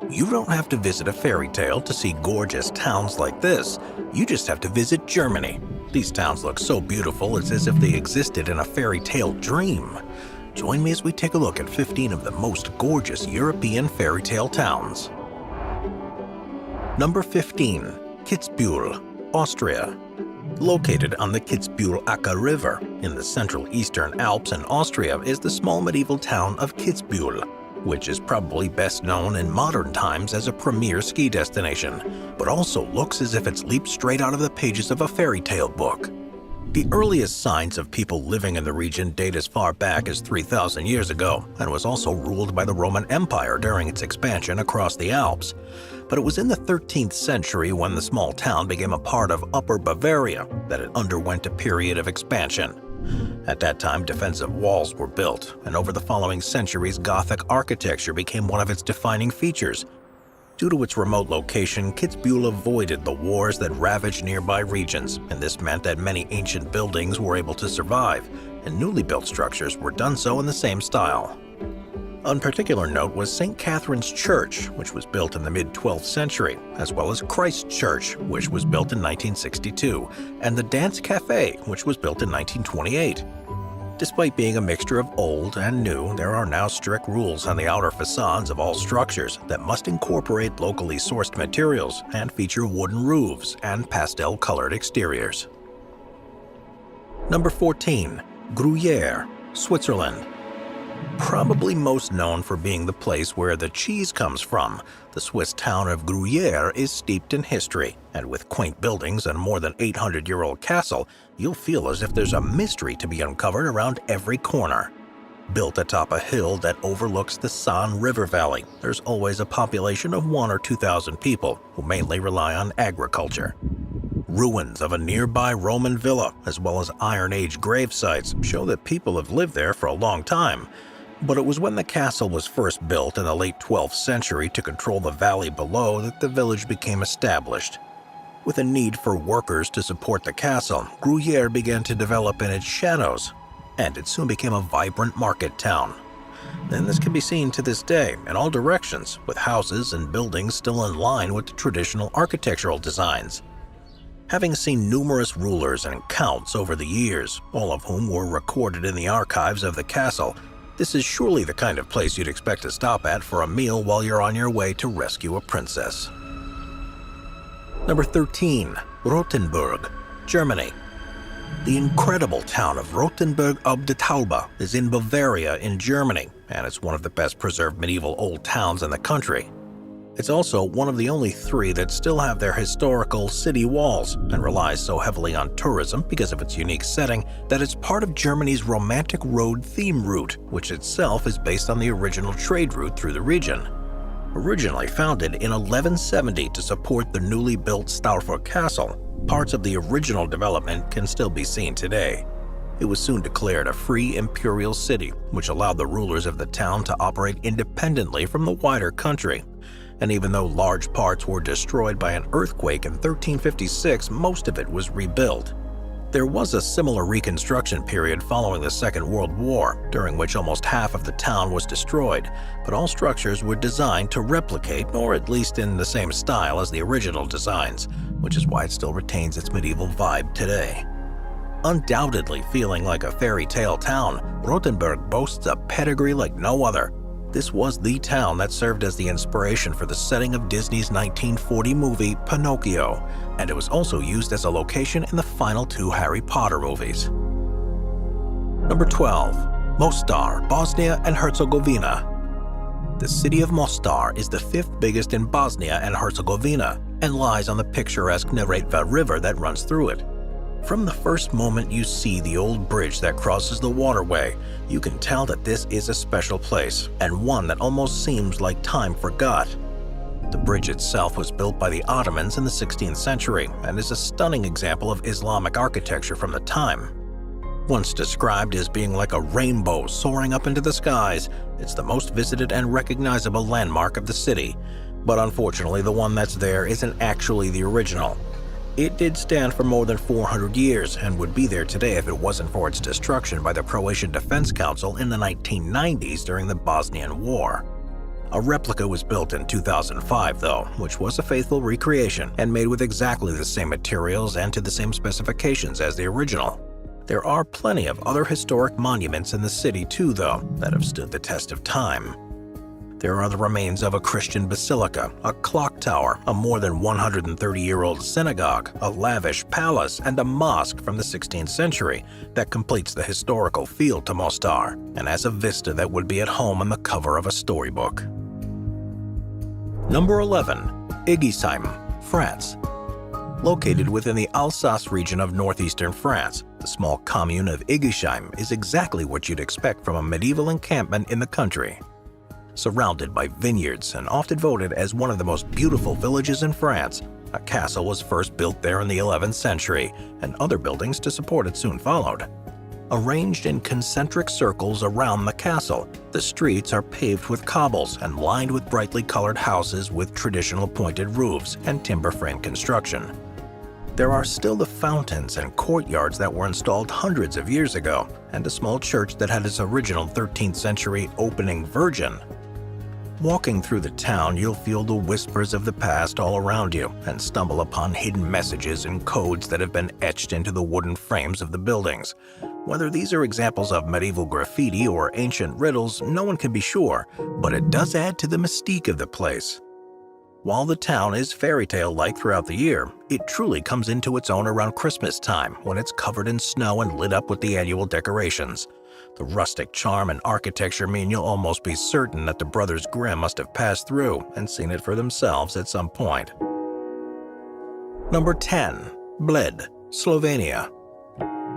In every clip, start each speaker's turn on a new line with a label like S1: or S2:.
S1: You don't have to visit a fairy tale to see gorgeous towns like this. You just have to visit Germany. These towns look so beautiful, it's as if they existed in a fairy tale dream. Join me as we take a look at 15 of the most gorgeous European fairy tale towns. Number 15. Kitzbühel, Austria. Located on the Kitzbühel-Acher River in the central eastern Alps in Austria is the small medieval town of Kitzbühel, which is probably best known in modern times as a premier ski destination, but also looks as if it's leaped straight out of the pages of a fairy tale book. The earliest signs of people living in the region date as far back as 3,000 years ago and was also ruled by the Roman Empire during its expansion across the Alps. But it was in the 13th century when the small town became a part of Upper Bavaria that it underwent a period of expansion. At that time, defensive walls were built, and over the following centuries, Gothic architecture became one of its defining features. Due to its remote location, Kitzbühel avoided the wars that ravaged nearby regions, and this meant that many ancient buildings were able to survive, and newly built structures were done so in the same style. On particular note was St. Catherine's Church, which was built in the mid-12th century, as well as Christ Church, which was built in 1962, and the Dance Cafe, which was built in 1928. Despite being a mixture of old and new, there are now strict rules on the outer facades of all structures that must incorporate locally sourced materials and feature wooden roofs and pastel-colored exteriors. Number 14. Gruyère, Switzerland. Probably most known for being the place where the cheese comes from, the Swiss town of Gruyère is steeped in history, and with quaint buildings and a more than 800-year-old castle, you'll feel as if there's a mystery to be uncovered around every corner. Built atop a hill that overlooks the San River Valley, there's always a population of 1,000 or 2,000 people who mainly rely on agriculture. Ruins of a nearby Roman villa, as well as Iron Age grave sites, show that people have lived there for a long time. But it was when the castle was first built in the late 12th century to control the valley below that the village became established. With a need for workers to support the castle, Gruyère began to develop in its shadows, and it soon became a vibrant market town. And this can be seen to this day in all directions, with houses and buildings still in line with the traditional architectural designs. Having seen numerous rulers and counts over the years, all of whom were recorded in the archives of the castle, this is surely the kind of place you'd expect to stop at for a meal while you're on your way to rescue a princess. Number 13. Rothenburg, Germany. The incredible town of Rothenburg ob der Tauber is in Bavaria in Germany, and it's one of the best preserved medieval old towns in the country. It's also one of the only 3 that still have their historical city walls and relies so heavily on tourism because of its unique setting that it's part of Germany's Romantic Road theme route, which itself is based on the original trade route through the region. Originally founded in 1170 to support the newly built Stauffer Castle, parts of the original development can still be seen today. It was soon declared a free imperial city, which allowed the rulers of the town to operate independently from the wider country. And even though large parts were destroyed by an earthquake in 1356, most of it was rebuilt. There was a similar reconstruction period following the Second World War, during which almost half of the town was destroyed, but all structures were designed to replicate, or at least in the same style as the original designs, which is why it still retains its medieval vibe today. Undoubtedly feeling like a fairy tale town, Rothenburg boasts a pedigree like no other. This was the town that served as the inspiration for the setting of Disney's 1940 movie Pinocchio, and it was also used as a location in the final 2 Harry Potter movies. Number 12. Mostar, Bosnia and Herzegovina. The city of Mostar is the 5th biggest in Bosnia and Herzegovina and lies on the picturesque Neretva River that runs through it. From the first moment you see the old bridge that crosses the waterway, you can tell that this is a special place, and one that almost seems like time forgot. The bridge itself was built by the Ottomans in the 16th century and is a stunning example of Islamic architecture from the time. Once described as being like a rainbow soaring up into the skies, it's the most visited and recognizable landmark of the city. But unfortunately, the one that's there isn't actually the original. It did stand for more than 400 years and would be there today if it wasn't for its destruction by the Croatian Defense Council in the 1990s during the Bosnian War. A replica was built in 2005 though, which was a faithful recreation and made with exactly the same materials and to the same specifications as the original. There are plenty of other historic monuments in the city too though, that have stood the test of time. There are the remains of a Christian basilica, a clock tower, a more than 130-year-old synagogue, a lavish palace, and a mosque from the 16th century that completes the historical feel to Mostar and has a vista that would be at home on the cover of a storybook. Number 11. Igisheim, France. Located within the Alsace region of northeastern France, the small commune of Igisheim is exactly what you'd expect from a medieval encampment in the country. Surrounded by vineyards and often voted as one of the most beautiful villages in France, a castle was first built there in the 11th century, and other buildings to support it soon followed. Arranged in concentric circles around the castle, the streets are paved with cobbles and lined with brightly colored houses with traditional pointed roofs and timber frame construction. There are still the fountains and courtyards that were installed hundreds of years ago, and a small church that had its original 13th century opening virgin. Walking through the town, you'll feel the whispers of the past all around you and stumble upon hidden messages and codes that have been etched into the wooden frames of the buildings. Whether these are examples of medieval graffiti or ancient riddles, no one can be sure, but it does add to the mystique of the place. While the town is fairy tale-like throughout the year, it truly comes into its own around Christmas time when it's covered in snow and lit up with the annual decorations. The rustic charm and architecture mean you'll almost be certain that the Brothers Grimm must have passed through and seen it for themselves at some point. Number 10. Bled, Slovenia.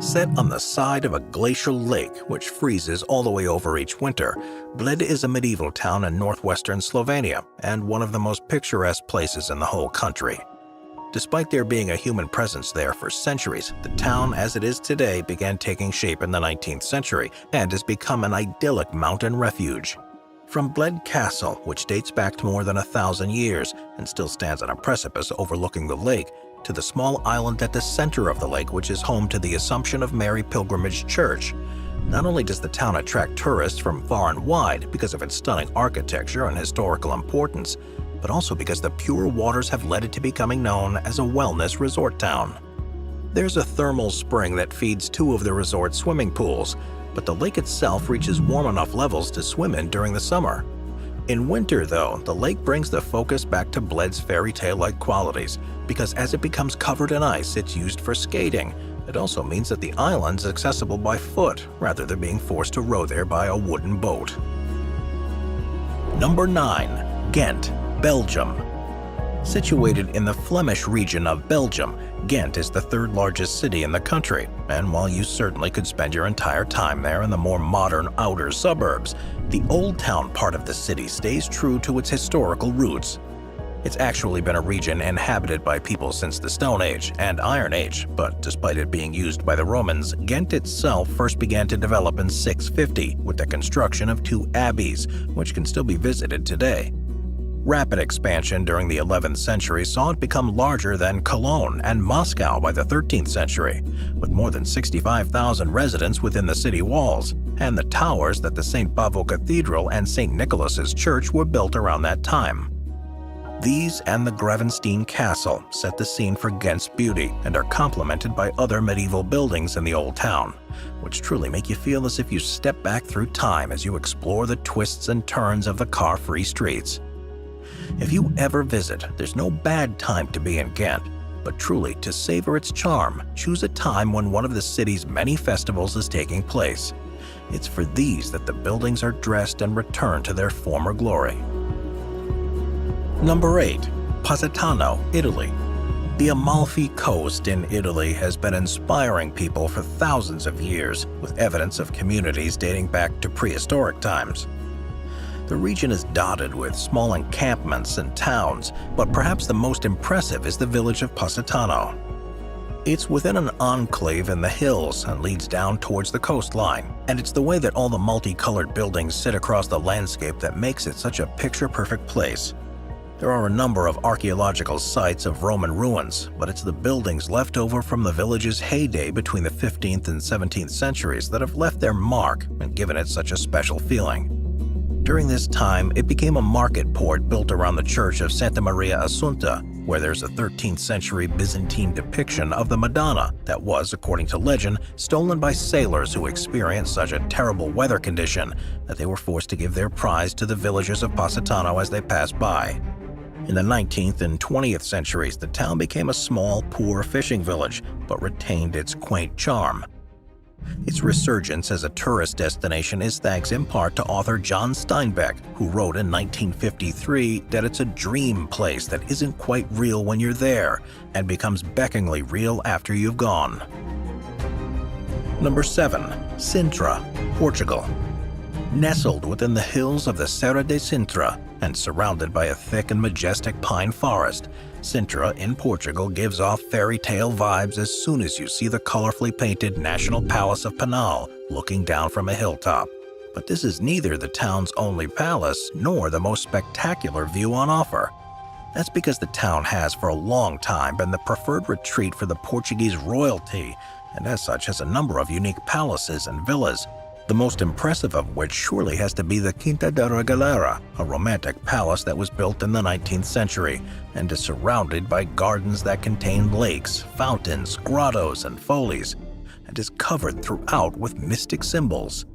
S1: Set on the side of a glacial lake which freezes all the way over each winter, Bled is a medieval town in northwestern Slovenia and one of the most picturesque places in the whole country. Despite there being a human presence there for centuries, the town as it is today began taking shape in the 19th century and has become an idyllic mountain refuge. From Bled Castle, which dates back to more than 1,000 years and still stands on a precipice overlooking the lake, to the small island at the center of the lake which is home to the Assumption of Mary Pilgrimage Church. Not only does the town attract tourists from far and wide because of its stunning architecture and historical importance, but also because the pure waters have led it to becoming known as a wellness resort town. There's a thermal spring that feeds 2 of the resort's swimming pools, but the lake itself reaches warm enough levels to swim in during the summer. In winter, though, the lake brings the focus back to Bled's fairy tale-like qualities, because as it becomes covered in ice, it's used for skating. It also means that the island's accessible by foot, rather than being forced to row there by a wooden boat. Number 9. Ghent, Belgium. Situated in the Flemish region of Belgium, Ghent is the 3rd largest city in the country, and while you certainly could spend your entire time there in the more modern outer suburbs, the Old Town part of the city stays true to its historical roots. It's actually been a region inhabited by people since the Stone Age and Iron Age, but despite it being used by the Romans, Ghent itself first began to develop in 650 with the construction of 2 abbeys, which can still be visited today. Rapid expansion during the 11th century saw it become larger than Cologne and Moscow by the 13th century, with more than 65,000 residents within the city walls, and the towers that the St. Bavo Cathedral and St. Nicholas's Church were built around that time. These and the Gravenstein Castle set the scene for Ghent's beauty and are complemented by other medieval buildings in the Old Town, which truly make you feel as if you step back through time as you explore the twists and turns of the car-free streets. If you ever visit, there's no bad time to be in Ghent, but truly to savor its charm, choose a time when one of the city's many festivals is taking place. It's for these that the buildings are dressed and return to their former glory. Number 8. Positano, Italy. The Amalfi Coast in Italy has been inspiring people for thousands of years, with evidence of communities dating back to prehistoric times. The region is dotted with small encampments and towns, but perhaps the most impressive is the village of Positano. It's within an enclave in the hills and leads down towards the coastline, and it's the way that all the multicolored buildings sit across the landscape that makes it such a picture-perfect place. There are a number of archaeological sites of Roman ruins, but it's the buildings left over from the village's heyday between the 15th and 17th centuries that have left their mark and given it such a special feeling. During this time, it became a market port built around the Church of Santa Maria Assunta, where there's a 13th century Byzantine depiction of the Madonna that was, according to legend, stolen by sailors who experienced such a terrible weather condition that they were forced to give their prize to the villagers of Positano as they passed by. In the 19th and 20th centuries, the town became a small, poor fishing village, but retained its quaint charm. Its resurgence as a tourist destination is thanks in part to author John Steinbeck, who wrote in 1953 that it's a dream place that isn't quite real when you're there and becomes beckoningly real after you've gone. Number 7. Sintra, Portugal. Nestled within the hills of the Serra de Sintra and surrounded by a thick and majestic pine forest, Sintra in Portugal gives off fairy tale vibes as soon as you see the colorfully painted National Palace of Penal looking down from a hilltop. But this is neither the town's only palace nor the most spectacular view on offer. That's because the town has for a long time been the preferred retreat for the Portuguese royalty, and as such has a number of unique palaces and villas, the most impressive of which surely has to be the Quinta da Regaleira, a romantic palace that was built in the 19th century and is surrounded by gardens that contain lakes, fountains, grottos, and follies, and is covered throughout with mystic symbols.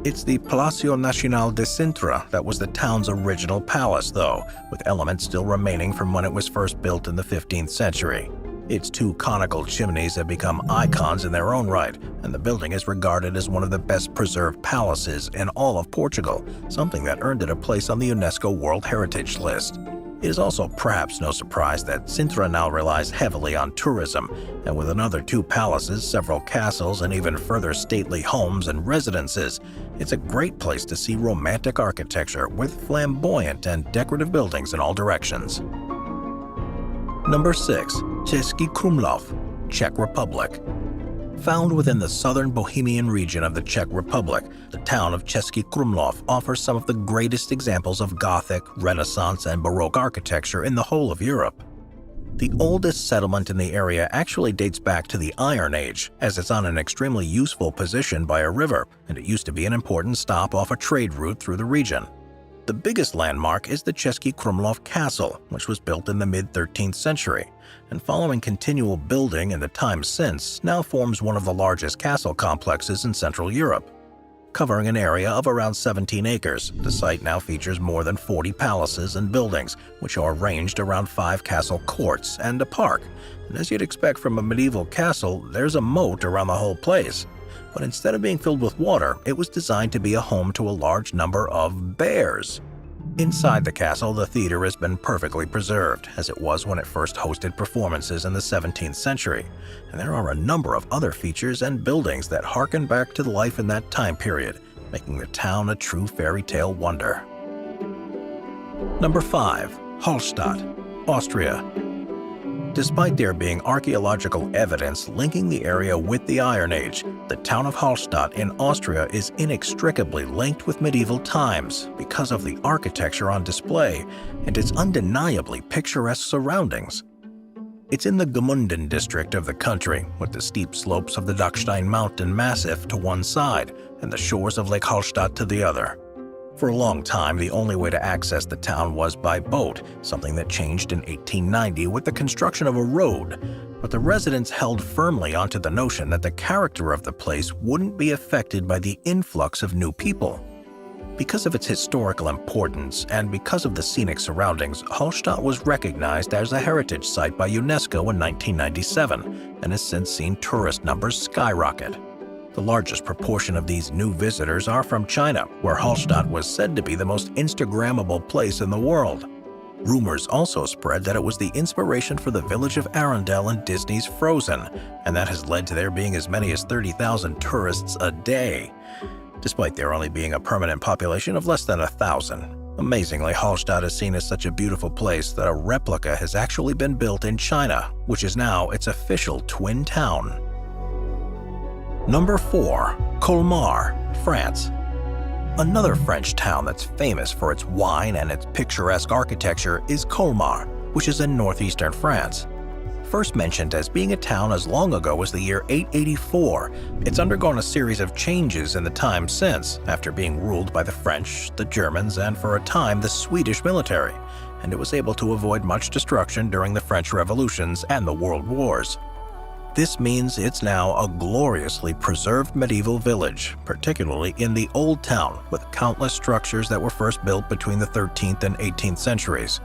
S1: It's the Palacio Nacional de Sintra that was the town's original palace, though, with elements still remaining from when it was first built in the 15th century. Its two conical chimneys have become icons in their own right, and the building is regarded as one of the best preserved palaces in all of Portugal, something that earned it a place on the UNESCO World Heritage List. It is also perhaps no surprise that Sintra now relies heavily on tourism, and with another 2 palaces, several castles, and even further stately homes and residences, it's a great place to see romantic architecture with flamboyant and decorative buildings in all directions. Number 6. Český Krumlov, Czech Republic. Found within the southern Bohemian region of the Czech Republic, the town of Český Krumlov offers some of the greatest examples of Gothic, Renaissance, and Baroque architecture in the whole of Europe. The oldest settlement in the area actually dates back to the Iron Age, as it's on an extremely useful position by a river, and it used to be an important stop off a trade route through the region. The biggest landmark is the Český Krumlov Castle, which was built in the mid-13th century, and following continual building in the time since, now forms one of the largest castle complexes in Central Europe. Covering an area of around 17 acres, the site now features more than 40 palaces and buildings, which are arranged around 5 castle courts and a park. And as you'd expect from a medieval castle, there's a moat around the whole place. But instead of being filled with water, it was designed to be a home to a large number of bears. Inside the castle, the theater has been perfectly preserved, as it was when it first hosted performances in the 17th century, and there are a number of other features and buildings that harken back to life in that time period, making the town a true fairy tale wonder. Number 5. Hallstatt, Austria. Despite there being archaeological evidence linking the area with the Iron Age, the town of Hallstatt in Austria is inextricably linked with medieval times because of the architecture on display and its undeniably picturesque surroundings. It's in the Gmunden district of the country, with the steep slopes of the Dachstein mountain massif to one side and the shores of Lake Hallstatt to the other. For a long time, the only way to access the town was by boat, something that changed in 1890 with the construction of a road. But the residents held firmly onto the notion that the character of the place wouldn't be affected by the influx of new people. Because of its historical importance and because of the scenic surroundings, Hallstatt was recognized as a heritage site by UNESCO in 1997 and has since seen tourist numbers skyrocket. The largest proportion of these new visitors are from China, where Hallstatt was said to be the most Instagrammable place in the world. Rumors also spread that it was the inspiration for the village of Arendelle in Disney's Frozen, and that has led to there being as many as 30,000 tourists a day, despite there only being a permanent population of less than 1,000. Amazingly, Hallstatt is seen as such a beautiful place that a replica has actually been built in China, which is now its official twin town. Number 4. Colmar, France. Another French town that's famous for its wine and its picturesque architecture is Colmar, which is in northeastern France. First mentioned as being a town as long ago as the year 884, it's undergone a series of changes in the time since, after being ruled by the French, the Germans, and for a time the Swedish military, and it was able to avoid much destruction during the French revolutions and the World Wars. This means it's now a gloriously preserved medieval village, particularly in the Old Town, with countless structures that were first built between the 13th and 18th centuries.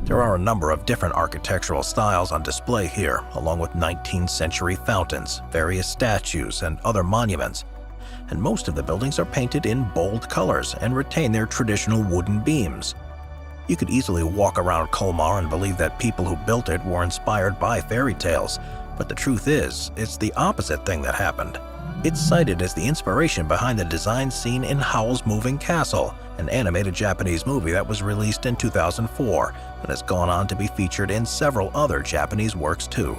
S1: There are a number of different architectural styles on display here, along with 19th century fountains, various statues, and other monuments. And most of the buildings are painted in bold colors and retain their traditional wooden beams. You could easily walk around Colmar and believe that people who built it were inspired by fairy tales, but the truth is, it's the opposite thing that happened. It's cited as the inspiration behind the design seen in Howl's Moving Castle, an animated Japanese movie that was released in 2004 and has gone on to be featured in several other Japanese works too.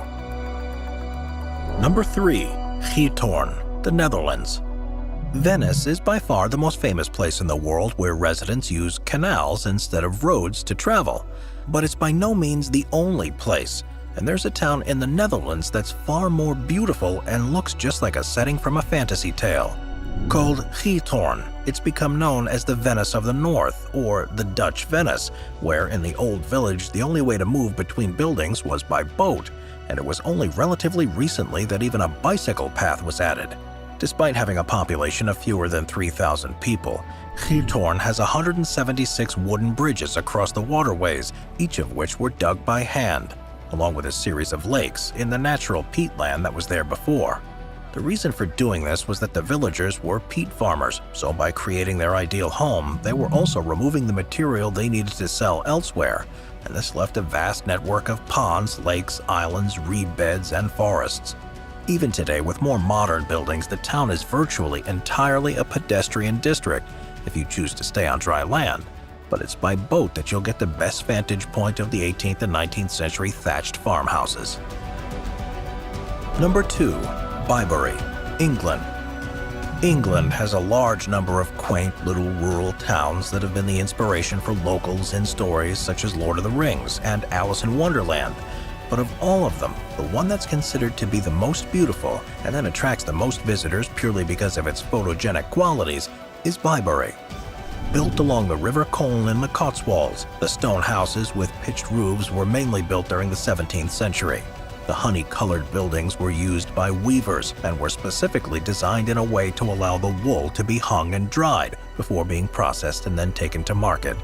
S1: Number 3. Giethoorn, the Netherlands. Venice is by far the most famous place in the world where residents use canals instead of roads to travel, but it's by no means the only place. And there's a town in the Netherlands that's far more beautiful and looks just like a setting from a fantasy tale. Called Giethoorn, it's become known as the Venice of the North, or the Dutch Venice, where in the old village the only way to move between buildings was by boat, and it was only relatively recently that even a bicycle path was added. Despite having a population of fewer than 3,000 people, Giethoorn has 176 wooden bridges across the waterways, each of which were dug by hand, along with a series of lakes in the natural peatland that was there before. The reason for doing this was that the villagers were peat farmers, so by creating their ideal home, they were also removing the material they needed to sell elsewhere, and this left a vast network of ponds, lakes, islands, reed beds, and forests. Even today, with more modern buildings, the town is virtually entirely a pedestrian district if you choose to stay on dry land, but it's by boat that you'll get the best vantage point of the 18th and 19th century thatched farmhouses. Number 2. Bibury, England. England has a large number of quaint little rural towns that have been the inspiration for locals in stories such as Lord of the Rings and Alice in Wonderland. But of all of them, the one that's considered to be the most beautiful and then attracts the most visitors purely because of its photogenic qualities is Bibury. Built along the River Colne in the Cotswolds, the stone houses with pitched roofs were mainly built during the 17th century. The honey-colored buildings were used by weavers and were specifically designed in a way to allow the wool to be hung and dried before being processed and then taken to market.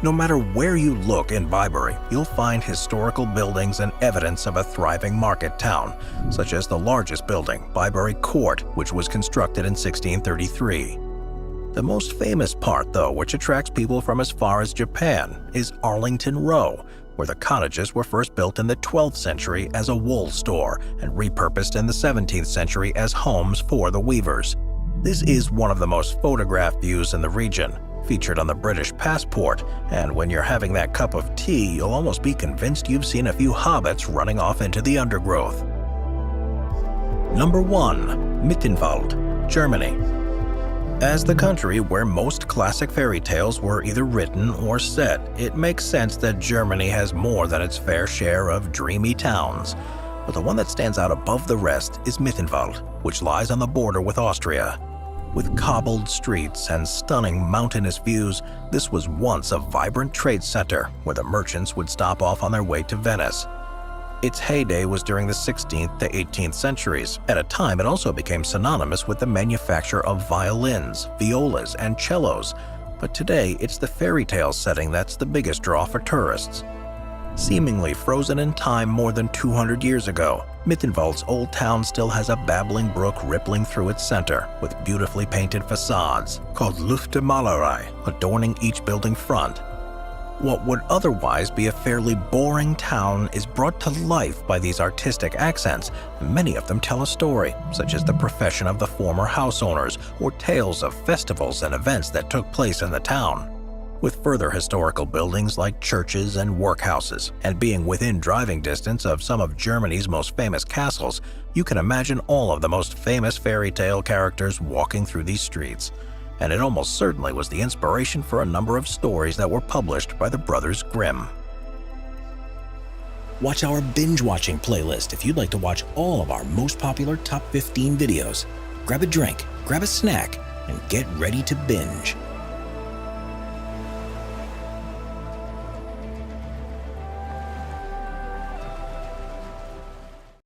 S1: No matter where you look in Bibury, you'll find historical buildings and evidence of a thriving market town, such as the largest building, Bibury Court, which was constructed in 1633. The most famous part, though, which attracts people from as far as Japan, is Arlington Row, where the cottages were first built in the 12th century as a wool store and repurposed in the 17th century as homes for the weavers. This is one of the most photographed views in the region, featured on the British passport, and when you're having that cup of tea, you'll almost be convinced you've seen a few hobbits running off into the undergrowth. Number 1. Mittenwald, Germany. As the country where most classic fairy tales were either written or set, it makes sense that Germany has more than its fair share of dreamy towns. But the one that stands out above the rest is Mittenwald, which lies on the border with Austria. With cobbled streets and stunning mountainous views, this was once a vibrant trade center where the merchants would stop off on their way to Venice. Its heyday was during the 16th to 18th centuries. At a time, it also became synonymous with the manufacture of violins, violas, and cellos. But today, it's the fairy tale setting that's the biggest draw for tourists. Seemingly frozen in time more than 200 years ago, Mittenwald's old town still has a babbling brook rippling through its center, with beautifully painted facades, called Luftmalerei, adorning each building front. What would otherwise be a fairly boring town is brought to life by these artistic accents. Many of them tell a story, such as the profession of the former house owners or tales of festivals and events that took place in the town. With further historical buildings like churches and workhouses, and being within driving distance of some of Germany's most famous castles, you can imagine all of the most famous fairy tale characters walking through these streets. And it almost certainly was the inspiration for a number of stories that were published by the Brothers Grimm.
S2: Watch our binge watching playlist if you'd like to watch all of our most popular top 15 videos. Grab a drink, grab a snack, and get ready to binge.